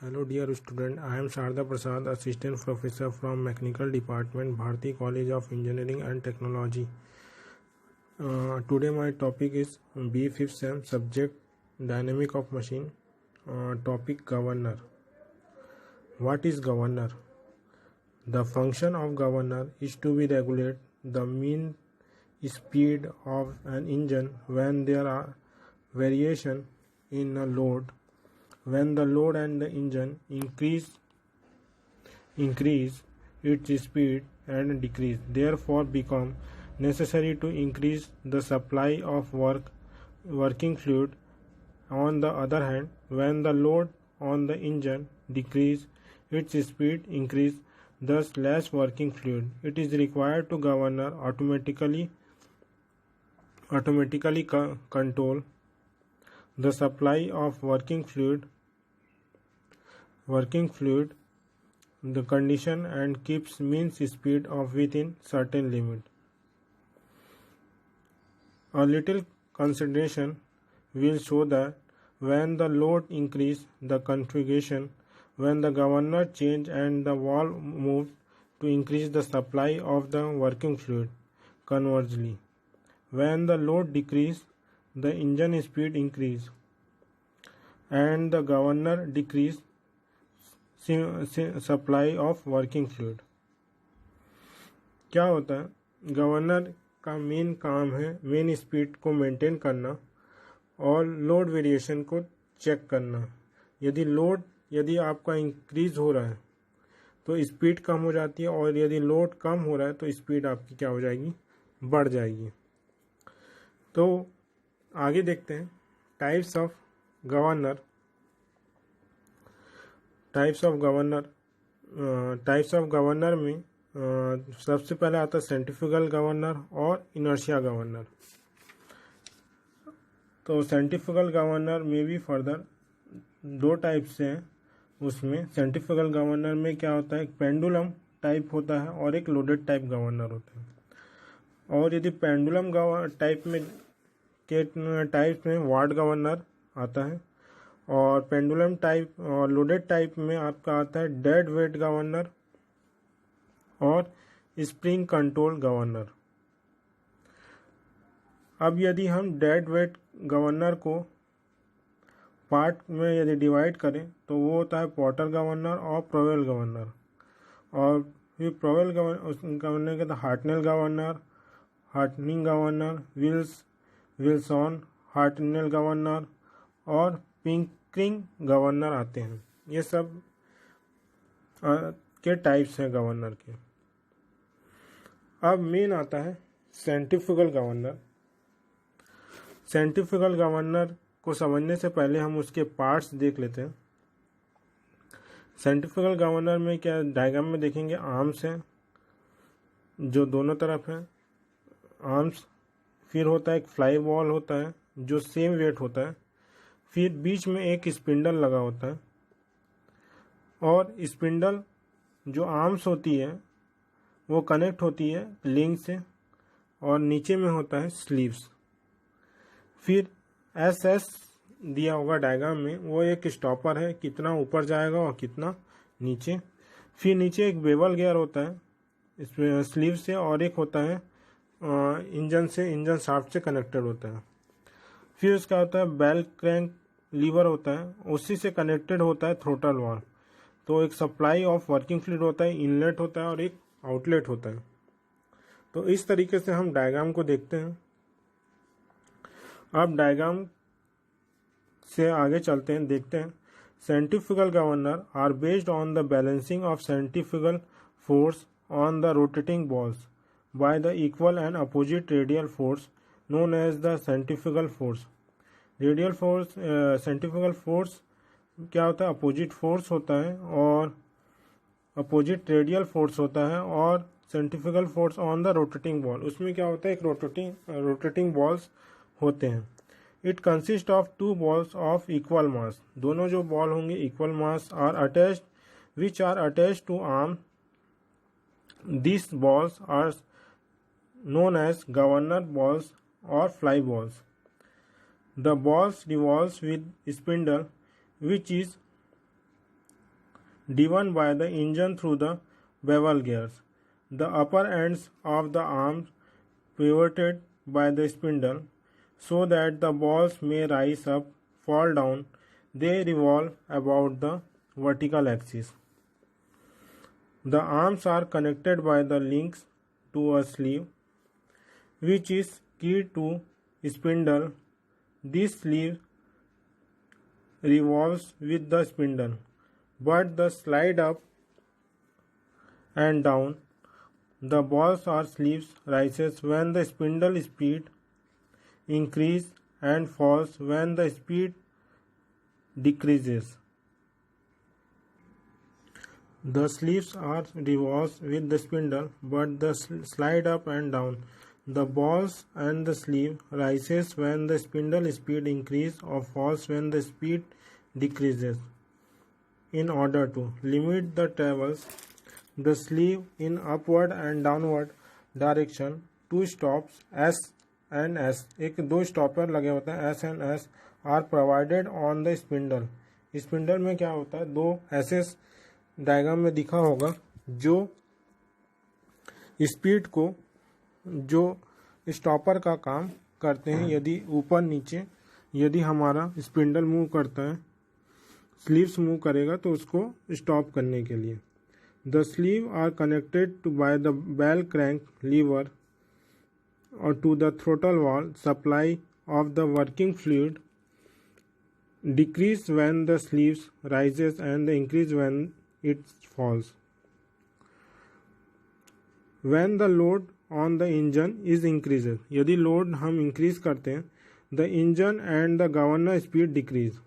Hello dear student, I am Sharda Prasad, Assistant Professor from Mechanical Department, Bharati College of Engineering and Technology. Today my topic is B5th Sem subject Dynamic of Machine. Topic Governor. What is governor? The function of governor is to be regulate the mean speed of an engine when there are variation in a load. When the load and the engine increase its speed and decrease, therefore become necessary to increase the supply of working fluid. On the other hand, when the load on the engine decrease, its speed increase, thus less working fluid. It is required to governor automatically control the supply of working fluid, the condition, and keeps mean speed of within certain limit. A little consideration will show that when the load increase, the configuration, when the governor change and the valve moved to increase the supply of the working fluid. Conversely, when the load decrease, the engine speed increase and the governor decrease supply of working fluid. क्या होता है, governor का main काम है main speed को maintain करना और load variation को चेक करना. यदि आपका इंक्रीज हो रहा है तो स्पीड कम हो जाती है और यदि लोड कम हो रहा है तो स्पीड आपकी क्या हो जाएगी, बढ़ जाएगी. तो आगे देखते हैं types of governor. Types of governor में सबसे पहले आता है सेंट्रीफ्यूगल गवर्नर और इनर्शिया गवर्नर. तो सेंट्रीफ्यूगल गवर्नर में भी फर्दर दो टाइप्स हैं. उसमें सेंट्रीफ्यूगल गवर्नर में क्या होता है, एक पेंडुलम टाइप होता है और एक लोडेड टाइप गवर्नर होता है. और यदि पेंडुलम टाइप में वाट गवर्नर आता है और पेंडुलम टाइप और लोडेड टाइप में आपका आता है डेड वेट गवर्नर और स्प्रिंग कंट्रोल गवर्नर. अब यदि हम डेड वेट गवर्नर को पार्ट में यदि डिवाइड करें तो वो होता है पॉटर गवर्नर और प्रोवेल गवर्नर. और फिर प्रोवेल गवर्नर के Hartnell governor, heartening governor, Wilson Hartnell governor और पिंकरिंग गवर्नर आते हैं. ये सब के टाइप्स हैं गवर्नर के. अब मेन आता है सेंट्रीफ्यूगल गवर्नर. सेंट्रीफ्यूगल गवर्नर को समझने से पहले हम उसके पार्ट्स देख लेते हैं. सेंट्रीफ्यूगल गवर्नर में क्या डायग्राम में देखेंगे, आर्म्स हैं जो दोनों तरफ हैं, आर्म्स. फिर होता है एक फ्लाई बॉल होता है जो सेम वेट होता है. फिर बीच में एक स्पिंडल लगा होता है और स्पिंडल जो आर्म्स होती है वो कनेक्ट होती है लिंक से और नीचे में होता है स्लीव्स. फिर एस दिया होगा डायग्राम में, वो एक स्टॉपर है, कितना ऊपर जाएगा और कितना नीचे. फिर नीचे एक बेवल गियर होता है इसमें स्लीव से और एक होता है इंजन शाफ्ट से कनेक्टेड होता है. फिर उसका होता है बेल क्रैंक लीवर होता है, उसी से कनेक्टेड होता है थ्रोटल वाल्व. तो एक सप्लाई ऑफ वर्किंग फ्लूइड होता है, इनलेट होता है और एक आउटलेट होता है. तो इस तरीके से हम डायग्राम को देखते हैं. अब डायग्राम से आगे चलते हैं, देखते हैं. Centrifugal governor are based on the balancing of centrifugal force on the rotating balls by the equal and opposite radial force known as the centrifugal force. Radial force, centrifugal force क्या होता है, opposite force होता है और opposite radial force होता है. और centrifugal force on the rotating ball, उसमें क्या होता है, एक रोटेटिंग बॉल्स होते हैं. It consist of two balls of equal mass. दोनों जो बॉल होंगे equal mass are attached which are attached to arm. This balls are known as governor balls or fly balls. The balls revolves with spindle which is driven by the engine through the bevel gears. The upper ends of the arms pivoted by the spindle so that the balls may rise up, fall down. They revolve about the vertical axis. The arms are connected by the links to a sleeve, which is keyed to spindle. This sleeve revolves with the spindle, but the slide up and down. The balls or sleeves rises when the spindle speed increases and falls when the speed decreases. The sleeves are revolves with the spindle, but the slide up and down. The balls and the sleeve rises when the spindle speed increases or falls when the speed decreases. In order to limit the travels, the sleeve in upward and downward direction, two stops S and S, एक दो stopper लगे होते हैं S and S are provided on the spindle. Spindle में क्या होता है, दो ऐसे डायग्राम में दिखा होगा जो स्पीड को जो स्टॉपर का काम करते हैं. यदि ऊपर नीचे यदि हमारा स्पिंडल मूव करता है, स्लीव्स मूव करेगा तो उसको स्टॉप करने के लिए. The sleeve are connected to by the bell crank lever और to the throttle valve. Supply of the working fluid decrease when the sleeves rises and the increase when it falls. When the load on the engine is increases, यदि load हम increase करते हैं, the engine and the governor speed decrease.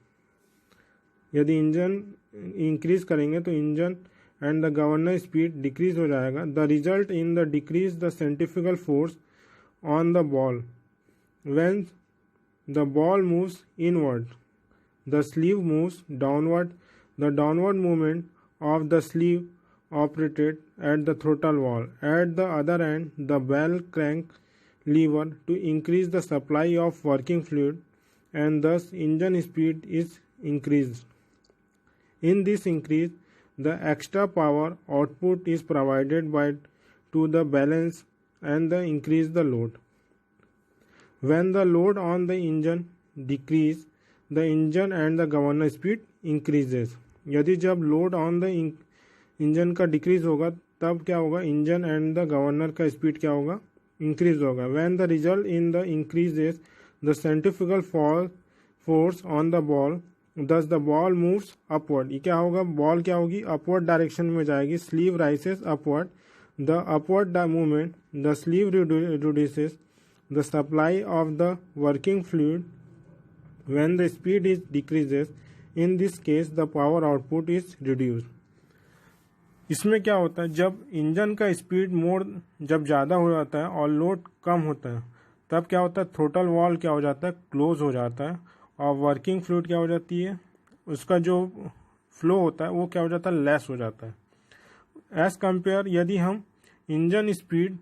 यदि engine increase करेंगे तो engine and the governor speed decrease हो जाएगा. The result in the decrease the centrifugal force on the ball. When the ball moves inward, the sleeve moves downward. The downward movement of the sleeve operated at the throttle wall. At the other end, the bell crank lever to increase the supply of working fluid, and thus engine speed is increased. In this increase, the extra power output is provided by to the balance and the increase the load. When the load on the engine decrease, the engine and the governor speed increases. यदि जब load on the engine का decrease होगा तब क्या होगा, engine and the governor का speed क्या होगा, इंक्रीज होगा. When the result in the increases the centrifugal force on the ball, दस द बॉल मूव्स अपवर्ड. ये क्या होगा, बॉल क्या होगी, अपवर्ड डायरेक्शन में जाएगी. Sleeve राइसेस upward. The upward movement the sleeve reduces the supply of the working fluid. When the speed is decreases, in this case the power output is reduced. इसमें क्या होता है, जब इंजन का स्पीड मोड जब ज़्यादा हो जाता है और लोड कम होता है तब क्या होता है, थ्रोटल वॉल क्या हो जाता है, क्लोज हो जाता है और वर्किंग फ्लूइड क्या हो जाती है, उसका जो फ्लो होता है वो क्या हो जाता है, लेस हो जाता है. एज कंपेयर यदि हम इंजन स्पीड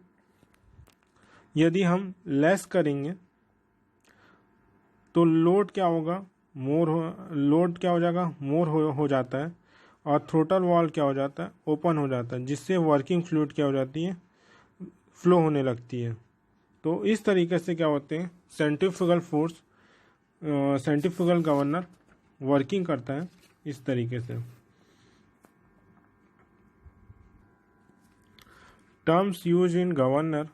यदि हम लेस करेंगे तो लोड क्या होगा, लोड क्या हो जाएगा, मोर हो जाता है और थ्रोटल वॉल क्या हो जाता है, ओपन हो जाता है, जिससे वर्किंग फ्लूइड क्या हो जाती है, फ्लो होने लगती है. तो इस तरीके से क्या होते हैं, centrifugal force centrifugal governor working करता है इस तरीके से. टर्म्स यूज इन गवर्नर,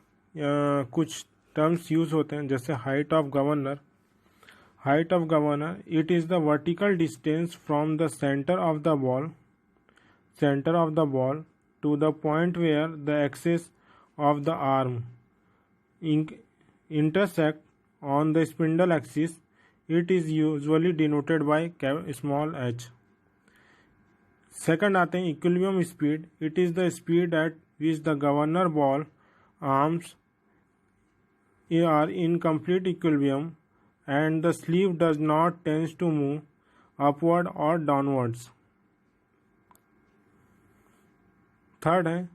कुछ टर्म्स यूज होते हैं जैसे height of governor. Height of governor, it is the vertical distance from the center of the ball to the point where the axis of the arm intersect on the spindle axis. It is usually denoted by small h. Second आते हैं equilibrium speed. It is the speed at which the governor ball arms are in complete equilibrium and the sleeve does not tend to move upward or downwards. Third है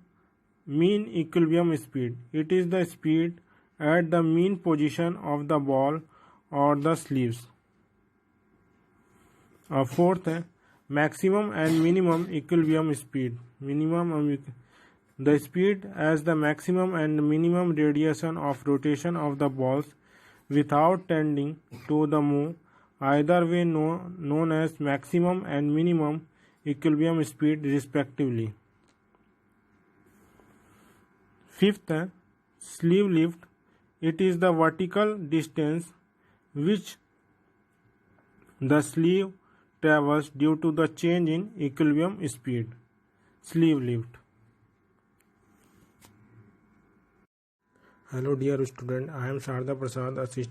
mean equilibrium speed. It is the speed at the mean position of the ball or the sleeves. Fourth है maximum and minimum equilibrium speed. The speed as the maximum and minimum radiation of rotation of the balls without tending to the move either way known as maximum and minimum equilibrium speed respectively. Fifth, sleeve lift. It is the vertical distance which the sleeve travels due to the change in equilibrium speed. Sleeve lift. Hello dear student, I am Sharda Prasad, assistant